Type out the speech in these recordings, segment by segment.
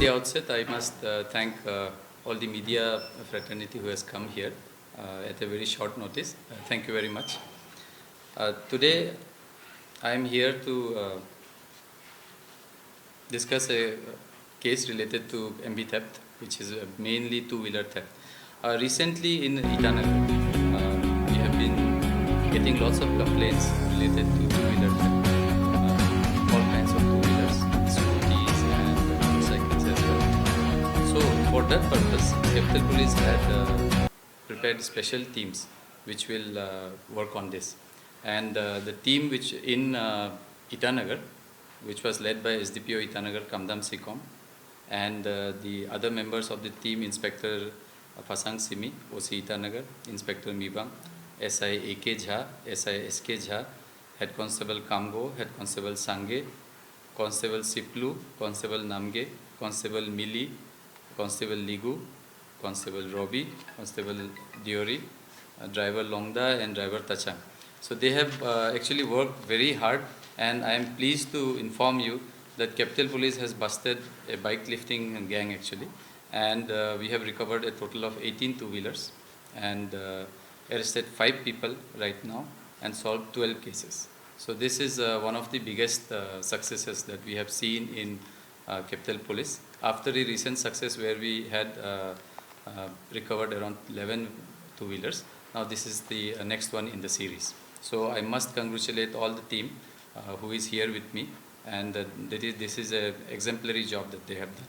the outset, I must thank all the media fraternity who has come here at a very short notice. Thank you very much. Today, I am here to discuss a case related to MB theft, which is mainly two-wheeler theft. Recently in Itanagar, we have been getting lots of complaints related to two-wheeler theft. All kinds of two-wheelers, scooters and motorcycles as well. So for that purpose, Capital Police had prepared special teams which will work on this. And the team which in Itanagar, which was led by SDPO Itanagar Kamdam Sikom, and the other members of the team, Inspector Fasang Simi, OC Itanagar, Inspector Mibang, SI AK Jha, SI SK Jha, Head Constable Kamgo, Head Constable Sange, Constable Siplu, Constable Namge, Constable Mili, Constable Ligu, Constable Robi, Constable Diori, Driver Longda and Driver Tachang. So they have actually worked very hard, and I am pleased to inform you that Capital Police has busted a bike lifting gang actually, and we have recovered a total of 18 two-wheelers and arrested 5 people right now and solved 12 cases. So this is one of the biggest successes that we have seen in Capital Police after the recent success where we had recovered around 11 two-wheelers. Now this is the next one in the series. So I must congratulate all the team who is here with me, and this is a exemplary job that they have done.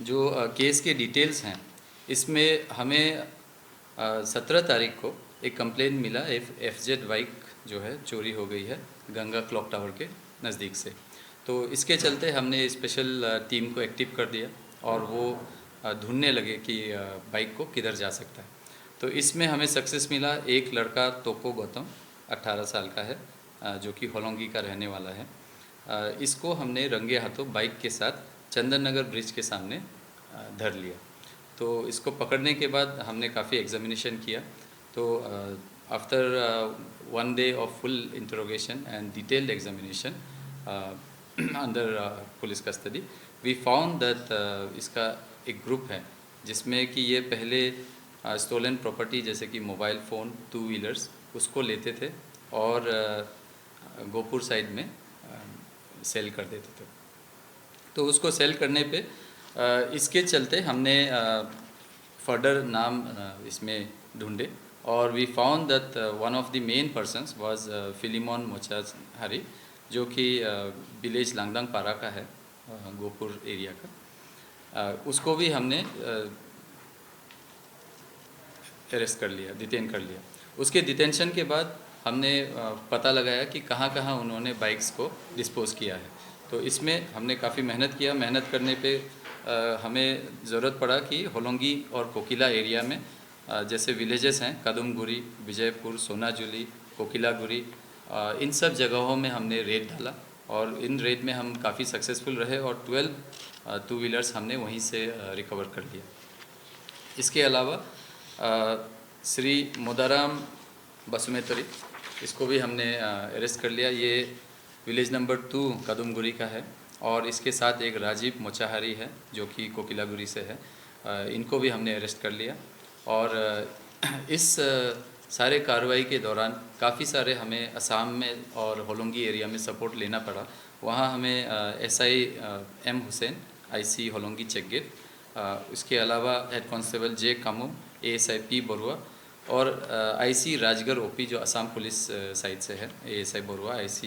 जो case के details हैं, इसमें हमें 17 तारीख को एक complain मिला, FZ bike जो है चोरी हो गई है गंगा क्लॉक टावर के नज़दीक से। तो इसके चलते हमने स्पेशल टीम को एक्टिव कर दिया और वो ढूंढने लगे कि बाइक को किधर जा सकता है। तो इसमें हमें सक्सेस मिला। एक लड़का तोको गौतम 18 साल का है, जो कि होलोंगी का रहने वाला है। इसको हमने रंगे हाथों बाइक के साथ चंदन नगर ब्रिज के सामने धर लिया। तो इसको पकड़ने के बाद हमने काफ़ी एग्जामिनेशन किया। तो after 1 day of full interrogation and detailed examination under police custody, we found that इसका एक ग्रुप है जिसमें कि ये पहले स्टोलन प्रॉपर्टी जैसे कि मोबाइल फ़ोन, टू व्हीलर्स उसको लेते थे और गोपुर साइड में सेल कर देते थे। तो उसको सेल करने पे इसके चलते हमने फर्दर नाम इसमें ढूंढे और we found that one of the main persons was Philimon Mochahari, जो कि विलेज लांगदांग पारा का है, गोपुर एरिया का। उसको भी हमने अरेस्ट कर लिया, डिटेन कर लिया। उसके डिटेंशन के बाद हमने पता लगाया कि कहाँ कहाँ उन्होंने बाइक्स को डिस्पोज़ किया है। तो इसमें हमने काफ़ी मेहनत किया। मेहनत करने पे हमें ज़रूरत पड़ा कि होलोंगी और कोकिला एरिया में जैसे विलेजेस हैं कदमगुरी, विजयपुर, सोनाजुली, कोकिलागुरी, इन सब जगहों में हमने रेड डाला और इन रेड में हम काफ़ी सक्सेसफुल रहे और 12 टू व्हीलर्स हमने वहीं से रिकवर कर लिया। इसके अलावा श्री मोदाराम बसुमेतरी, इसको भी हमने अरेस्ट कर लिया। ये विलेज नंबर 2 कदमगुरी का है और इसके साथ एक राजीव मोचाहारी है जो कि कोकिलागुरी से है। इनको भी हमने अरेस्ट कर लिया और इस सारे कार्रवाई के दौरान काफ़ी सारे हमें असम में और होलोंगी एरिया में सपोर्ट लेना पड़ा। वहाँ हमें SI M Hussain, IC Hollongi check gate, इसके अलावा head constable J कामुम, ASI P Barua और IC राजगढ़ OP जो असम पुलिस साइड से है, ASI Barua IC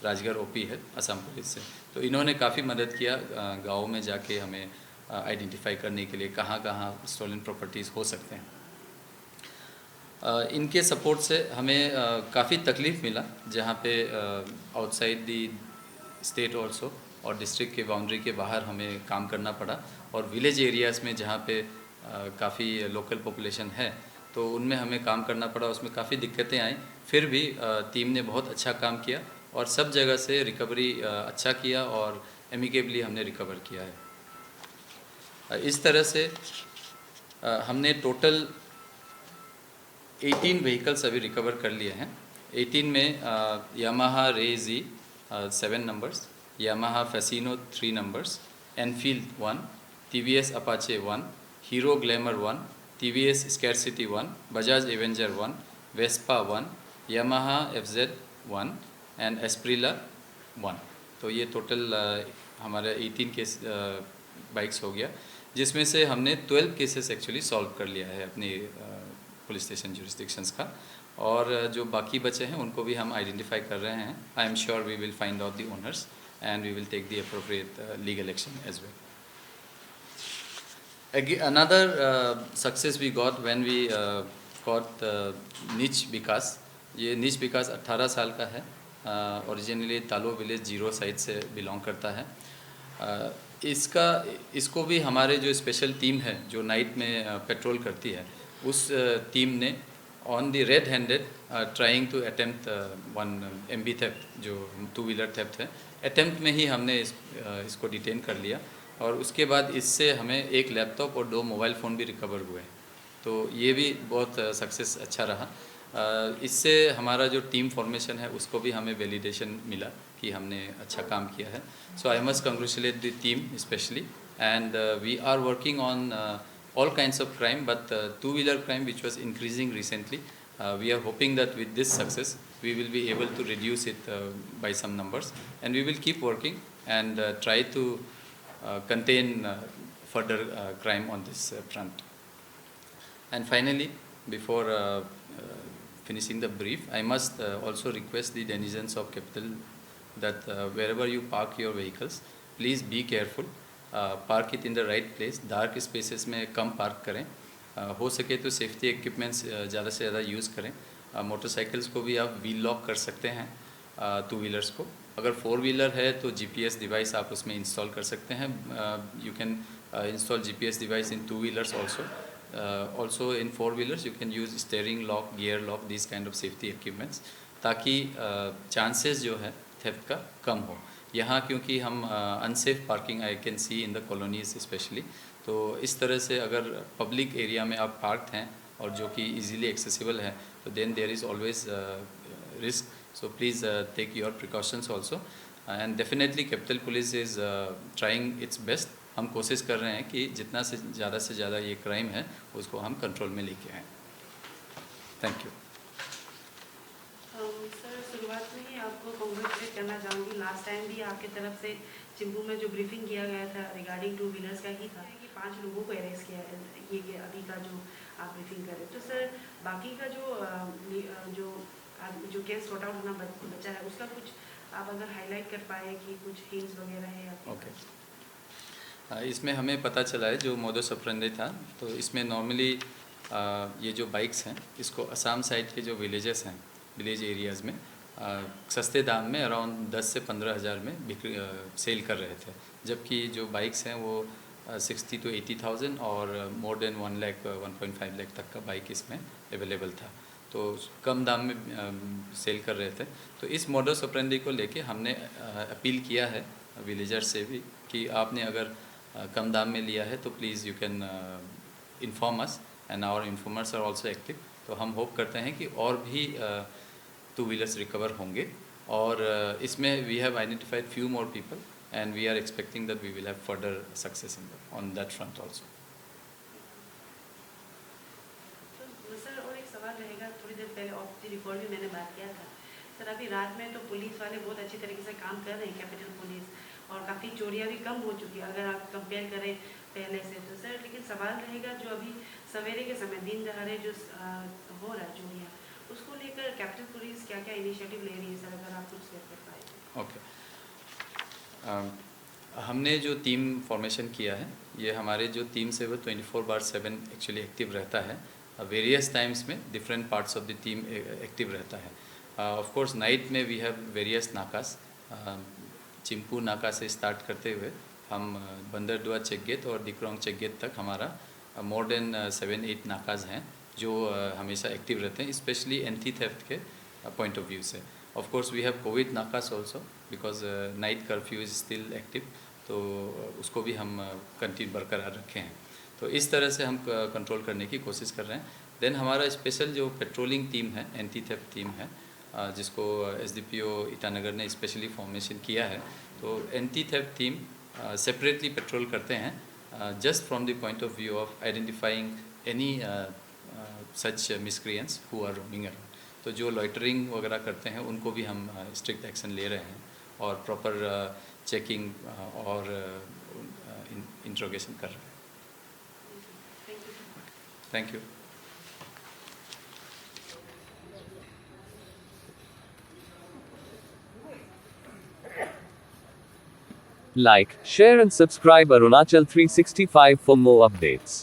Rajgarh OP है असम पुलिस से। तो इन्होंने काफ़ी मदद किया गाँव में जाके हमें आइडेंटिफाई करने के लिए कहाँ कहाँ स्टोलन प्रॉपर्टीज़ हो सकते हैं। इनके सपोर्ट से हमें काफ़ी तकलीफ़ मिला जहाँ पे आउटसाइड दी स्टेट ऑल्सो और डिस्ट्रिक्ट के बाउंड्री के बाहर हमें काम करना पड़ा और विलेज एरियाज़ में जहाँ पे काफ़ी लोकल पॉपुलेशन है तो उनमें हमें काम करना पड़ा। उसमें काफ़ी दिक्कतें आई, फिर भी टीम ने बहुत अच्छा काम किया और सब जगह से रिकवरी अच्छा किया और एमिकेबली हमने रिकवर किया है। इस तरह से हमने टोटल 18 व्हीकल्स अभी रिकवर कर लिए हैं। 18 में यामाहा रे Z 7 numbers, Yamaha Fascino 3 numbers, Enfield 1, TVS Apache 1, Hero Glamour 1, TVS Scarcity 1, Bajaj Avenger 1, Vespa 1, Yamaha FZ 1 and Esprilla 1। तो ये टोटल हमारा 18 केस बाइक्स हो गया, जिसमें से हमने 12 केसेस एक्चुअली सॉल्व कर लिया है अपनी पुलिस स्टेशन जुरिस्डिक्शंस का, और जो बाकी बचे हैं उनको भी हम आइडेंटिफाई कर रहे हैं। I am sure we will find out the owners and we will take the appropriate legal action as well. Again, another success we got when we got Niche Vikas। ये Niche Vikas 18 साल का है, originally तालो village 0 side से belong करता है। इसको भी हमारे जो स्पेशल टीम है जो नाइट में पेट्रोल करती है, उस टीम ने on the red handed trying to attempt one MB theft, जो 2 व्हीलर थेफ्ट है, अटेम्प्ट में ही हमने इसको डिटेन कर लिया, और उसके बाद इससे हमें एक लैपटॉप और 2 मोबाइल फ़ोन भी रिकवर हुए। तो ये भी बहुत सक्सेस अच्छा रहा। इससे हमारा जो टीम फॉर्मेशन है उसको भी हमें वैलिडेशन मिला कि हमने अच्छा काम किया है। So I must congratulate the team specially, and we are working on all kinds of crime, but 2-wheeler crime which was increasing recently, we are hoping that with this success we will be able to reduce it by some numbers, and we will keep working and try to contain further crime on this front. And finally, before finishing the brief, I must also request the denizens of capital that wherever you park your vehicles, please be careful, park it in the right place, dark spaces में कम park करें, हो सके तो safety equipments ज़्यादा से ज़्यादा use करें। Motorcycles को भी आप व्हील लॉक कर सकते हैं, 2 व्हीलर्स को। अगर 4 व्हीलर है तो GPS डिवाइस आप उसमें इंस्टॉल कर सकते हैं। You can install GPS device in 2 wheelers also in 4 wheelers you can use steering lock, gear lock, this kind of safety equipments, ताकि चांसेस जो है थेफ्ट का कम हो। यहाँ क्योंकि हम unsafe parking I can see in the colonies specially, तो इस तरह से अगर पब्लिक एरिया में आप पार्कड हैं और जो कि इजीली एक्सेसिबल है, तो then there is always risk. So please take your precautions also, and definitely capital police is trying its best. हम कोशिश कर रहे हैं कि जितना से ज़्यादा ये क्राइम है उसको हम कंट्रोल में लेके आएँ। Thank you. सर, शुरुआत में ही आपको कांग्रेचुलेट करना चाहूँगी। लास्ट टाइम भी आपकी तरफ से चिंपू में जो ब्रीफिंग किया गया था रिगार्डिंग 2 व्हीलर्स का ही था कि 5 लोगों को अरेस्ट किया है, ये अभी का जो आप ब्रीफिंग करें। तो सर, बाकी का जो केस सॉर्ट आउट होना बचा है, उसका कुछ आप अगर हाईलाइट कर पाए कि कुछ हिंट्स वगैरह है आपके? ओके, इसमें हमें पता चला है जो मोडस ऑपरेंडी था, तो इसमें नॉर्मली ये जो बाइक्स हैं इसको असम साइड के जो विलेजेस हैं, विलेज एरियाज़ में सस्ते दाम में अराउंड 10 से 15 हज़ार में सेल कर रहे थे, जबकि जो बाइक्स हैं वो 60 to 80,000 और मोर देन 1 लाख 1.5 लाख तक का बाइक इसमें अवेलेबल था, तो कम दाम में सेल कर रहे थे। तो इस मोडस ऑपरेंडी को लेके हमने अपील किया है विलेजर्स से भी कि आपने अगर कम दाम में लिया है तो please you can inform us, and our informers are also active. तो हम होप करते हैं कि और भी 2 व्हीलर्स रिकवर होंगे, और इसमें we have identified few more people and we are expecting that we will have further success on that front also. तो सर, और एक सवाल रहेगा, थोड़ी देर पहले ऑफ द रिकॉर्ड में मैंने बात किया था सर, अभी रात में तो पुलिस वाले बहुत अच्छी तरीके से काम कर रहे हैं, कैपिटल पुलिस, और काफ़ी चोरियाँ भी कम हो चुकी है अगर आप कंपेयर करें पहले से। तो सर, लेकिन सवाल रहेगा जो अभी सवेरे के समय दिन दहाड़े जो हो रहा है चोरियाँ, उसको लेकर कैपिटल पुलिस क्या क्या इनिशिएटिव ले रही है सर, अगर आप कुछ शेयर कर पाए? ओके, हमने जो टीम फॉर्मेशन किया है, ये हमारे जो टीम्स है वो 24/7 एक्चुअली एक्टिव रहता है। वेरियस टाइम्स में different parts of the team active रहता है। ऑफ कोर्स नाइट में वी हैव वेरियस नाकास, चिंपू नाका से स्टार्ट करते हुए हम बंदरदुआ चेक गेट और दिक्रोंग चेक गेट तक हमारा मोर देन 7-8 नाकाज हैं जो हमेशा एक्टिव रहते हैं, स्पेशली एंटी थेफ्ट के पॉइंट ऑफ व्यू से। Of course we have covid नाकास also because night curfew is still active, तो उसको भी हम कंटिन्यू बरकरार रखे हैं। तो इस तरह से हम कंट्रोल करने की कोशिश कर रहे हैं। देन हमारा स्पेशल जो पेट्रोलिंग टीम है, एंटी थेफ्ट टीम है, जिसको SDPO ईटानगर ने स्पेशली फॉर्मेशन किया है। तो anti theft team separately patrol करते हैं, just from the point of view of identifying any such miscreants who are roaming around. तो जो लॉइटरिंग वगैरह करते हैं उनको भी हम स्ट्रिक्ट एक्शन ले रहे हैं और प्रॉपर चेकिंग और इंट्रोगेशन कर रहे हैं। Thank you. Like, share and subscribe Arunachal 365 for more updates.